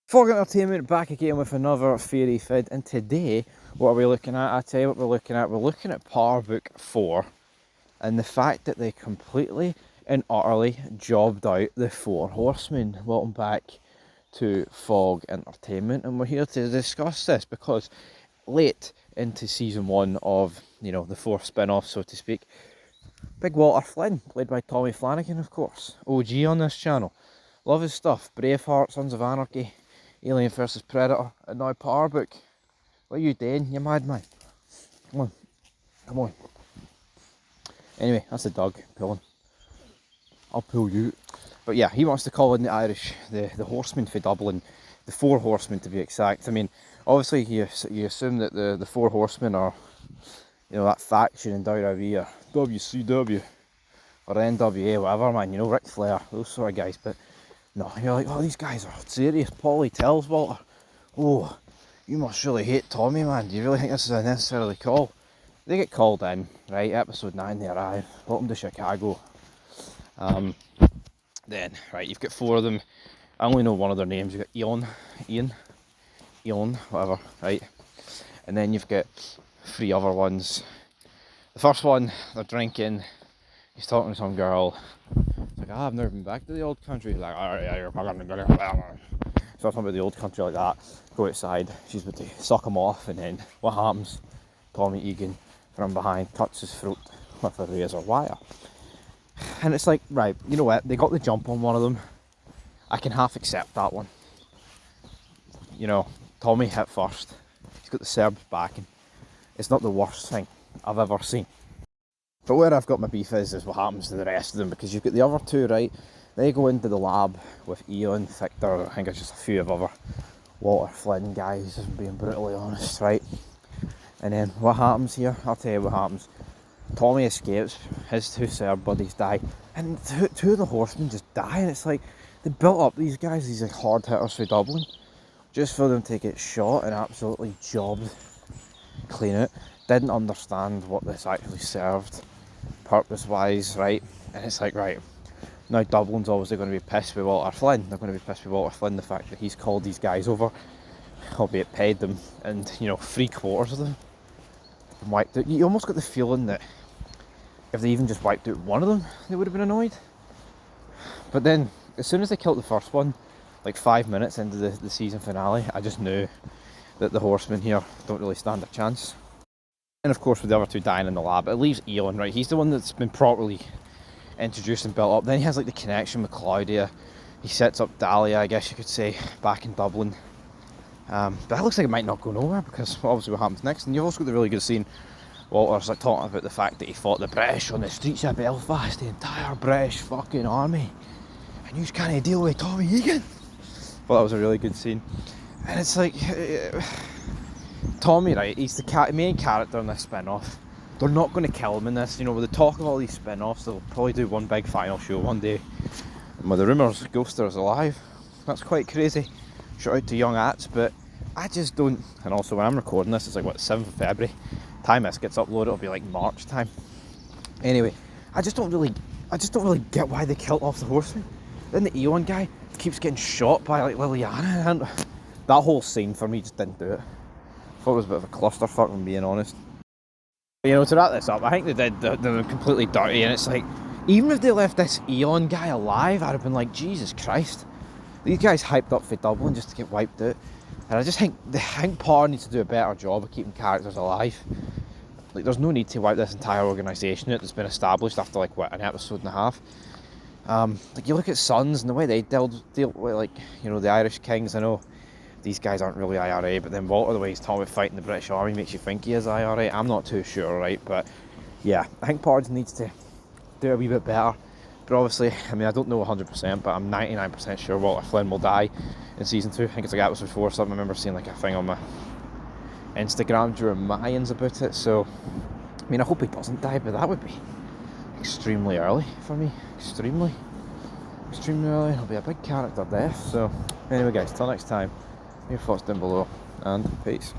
Fog Entertainment back again with another Fairy Fid, and today what are we looking at? I tell you what we're looking at Power Book 4 and the fact that they completely and utterly jobbed out the 4 Horsemen. Welcome back to Fog Entertainment, and we're here to discuss this because late into season 1 of, you know, the 4th spin-off, so to speak, Big Walter Flynn, played by Tommy Flanagan, of course, OG on this channel. Love his stuff. Braveheart, Sons of Anarchy, Alien vs Predator, and now Power Book. What are you doing, you madman? Come on, come on. Anyway, that's the dog pulling. I'll pull you. But yeah, he wants to call in the Irish, the Horsemen for Dublin, the 4 Horsemen to be exact. I mean, obviously you assume that the 4 Horsemen are, you know, that faction in WWE or WCW or NWA, whatever, man. You know, Ric Flair, those sort of guys. But no, you're like, oh, these guys are serious. Paulie tells Walter, oh, you must really hate Tommy, man. Do you really think this is a necessarily call? They get called in, right? Episode 9, they arrive. Welcome to Chicago. Then, right, you've got 4 of them. I only know one of their names. You've got Eon, whatever, right? And then you've got 3 other ones. The first one, they're drinking. He's talking to some girl. It's like, I've never been back to the old country. He's like, alright, yeah, you're fucking gonna. So talking about the old country like that. Go outside. She's about to suck him off, and then what happens? Tommy Egan from behind cuts his throat with a razor wire. And it's like, right, you know what? They got the jump on one of them. I can half accept that one. You know, Tommy hit first. He's got the Serbs backing. It's not the worst thing I've ever seen. But where I've got my beef is what happens to the rest of them, because you've got the other 2, right? They go into the lab with Eon, Victor, I think it's just a few of other Walter Flynn guys, if I'm being brutally honest, right? And then what happens here? I'll tell you what happens. Tommy escapes, his 2 Serb buddies die, and 2 of the Horsemen just die, and it's like, they built up these guys, these like hard hitters for Dublin, just for them to get shot and absolutely jobbed clean out. Didn't understand what this actually served purpose-wise, right? And it's like, right, now Dublin's obviously going to be pissed with Walter Flynn. They're going to be pissed with Walter Flynn, the fact that he's called these guys over, albeit paid them, and, you know, 3/4 of them wiped out. You almost got the feeling that if they even just wiped out one of them, they would have been annoyed. But then, as soon as they killed the first one, like 5 minutes into the season finale, I just knew that the Horsemen here don't really stand a chance. And of course, with the other 2 dying in the lab, it leaves Eon, right? He's the one that's been properly introduced and built up. Then he has like the connection with Claudia. He sets up Dahlia, I guess you could say, back in Dublin. But that looks like it might not go nowhere, because obviously what happens next. And you've also got the really good scene. Walter's like talking about the fact that he fought the British on the streets of Belfast, the entire British fucking army, and you can't deal with Tommy Egan. Well, that was a really good scene. And it's like, Tommy, right, he's the main character in this spin-off. They're not going to kill him in this, you know, with the talk of all these spin-offs, they'll probably do one big final show one day. And with the rumours, Ghoster's alive. That's quite crazy. Shout out to Young Ats, but I just don't. And also, when I'm recording this, it's like, what, 7th of February? Time this gets uploaded, it'll be like March time. Anyway, I just don't really get why they killed off the Horseman. Then the Eon guy keeps getting shot by like Liliana, and that whole scene for me just didn't do it. I thought it was a bit of a clusterfuck, if I'm being honest. But, you know, to wrap this up, I think they were completely dirty, and it's like, even if they left this Eon guy alive, I'd have been like, Jesus Christ. These guys hyped up for Dublin just to get wiped out. And I just think Power needs to do a better job of keeping characters alive. Like, there's no need to wipe this entire organisation out that's been established after, like, what, an episode and a half. Like, you look at Sons and the way they deal with, like, you know, the Irish Kings. I know these guys aren't really IRA, but then Walter, the way he's talking about fighting the British Army, makes you think he is IRA. I'm not too sure, right? But yeah, I think Power needs to do a wee bit better. But obviously, I mean, I don't know 100%, but I'm 99% sure Walter Flynn will die in season 2. I think it's like episode 4 or something. I remember seeing like a thing on my Instagram during Mayans about it. So, I mean, I hope he doesn't die, but that would be extremely early for me. Extremely early. It'll be a big character death. So, anyway, guys, till next time, your thoughts down below, and peace.